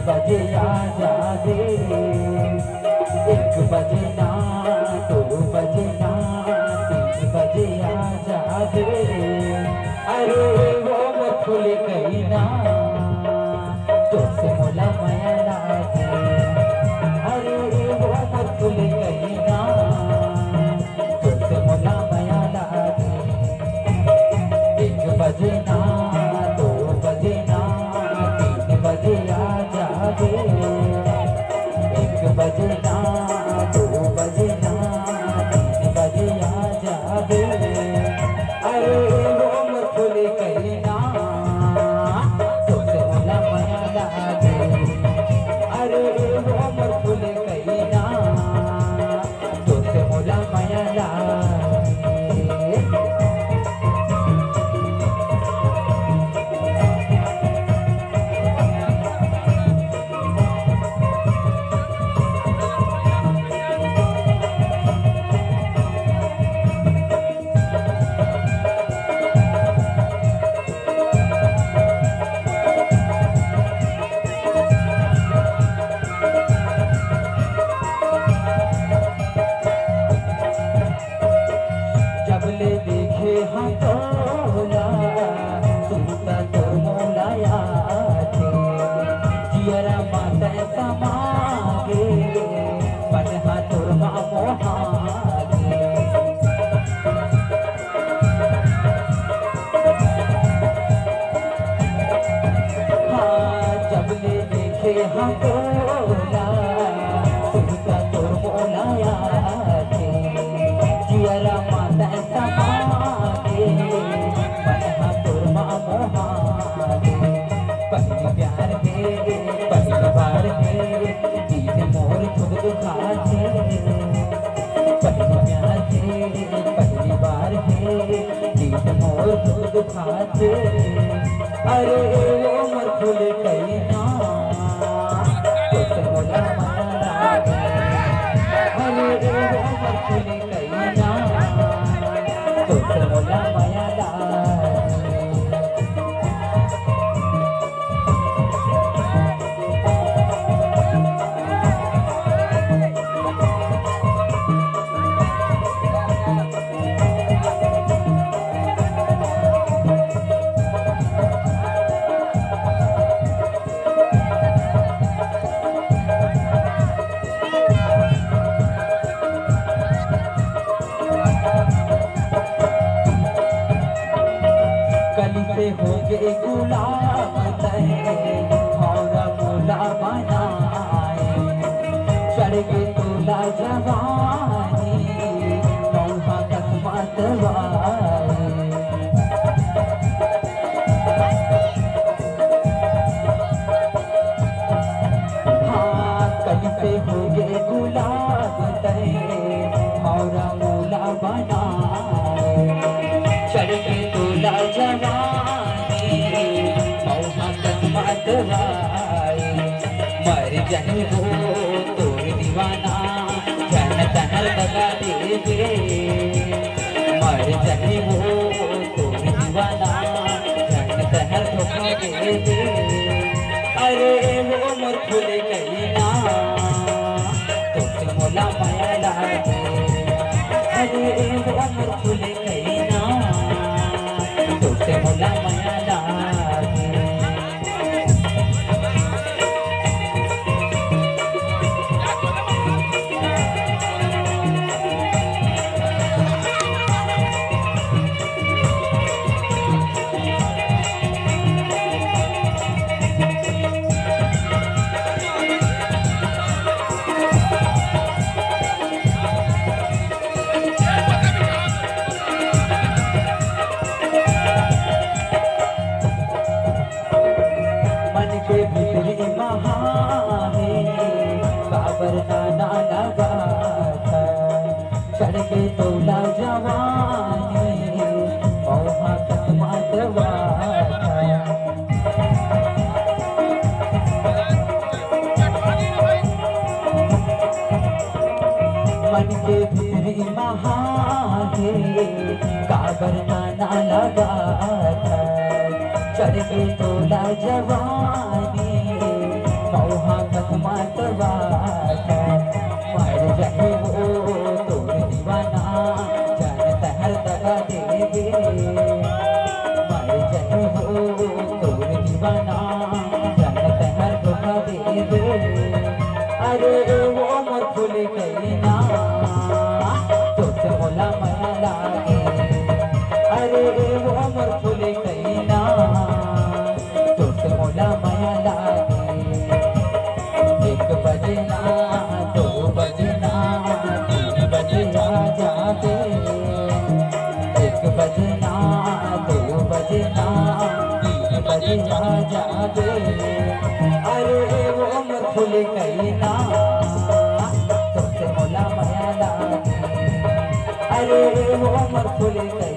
बजे आजा रे, 1 बजे ना, 2 बजे ना, 3 बजे आजा रे। अरे वो फूल कहीं ना तो से मोला माया लागे, अरे वो फूल कहीं ना तो से मोला माया लागे। 1 बजे ना, 2 बजे ना, 3 बजे आजा रे, 1 बजे ना, 2 बजे ना, 3 बजे आजा रे। अरे वो फूल कहीं ना तो से मोला माया लागे, अरे वो फूल कहीं ना तो से मोला माया लागे। जबले देखे हाँ तोला सुनता तो मोलाया थे, जियरा माता समागे मन हाँ तोर मोहागे। हाँ जबले देखे हाँ तोला सुनता तोर मोलाया थे, जियरा माता समागे मन हाँ तोर मोहागे। पहली प्यार है पहली बार है दिल मोर खुद दुखाते, पहली प्यार है पहली बार है दिल मोर खुद दुखाते। अरे वो मोर फूल कहीं ना तो से मोला माया लागे, अरे वो मोर फूल कहीं ना तो से मोला माया लागे। कली से हो गए गुलाब तहे हौरा मोला बनाए, चढ़ के तोला जवानी मौहा कसमत वाए। हाँ कली से हो गए गुलाब तहे हौरा मोला बनाए, चढ़ के तोला जवानी मौहा कसमत वाए। मर जाए वो तोर दीवाना जन तनल बगा देवे, मर जाए वो तोर दीवाना जन तनल धोखा देवे। अरे वो मोर फूल कहीं ना तो से मोला माया लागे, अरे वो मोर फूल कहीं ना तो से मोला माया लागे। मन के भीतरी महाने बाबर नाना लगा था, चढ़ के तोला जवानी मौहा कसमत वाए। मन के भीतरी महाने बाबर नाना लगा था, चढ़ के तोला जवानी मौहा करना दिल बजा जागे अरे वो उम्र फुल कहना तुझसे मोला माया लागे अरे वो उम्र फुल कहना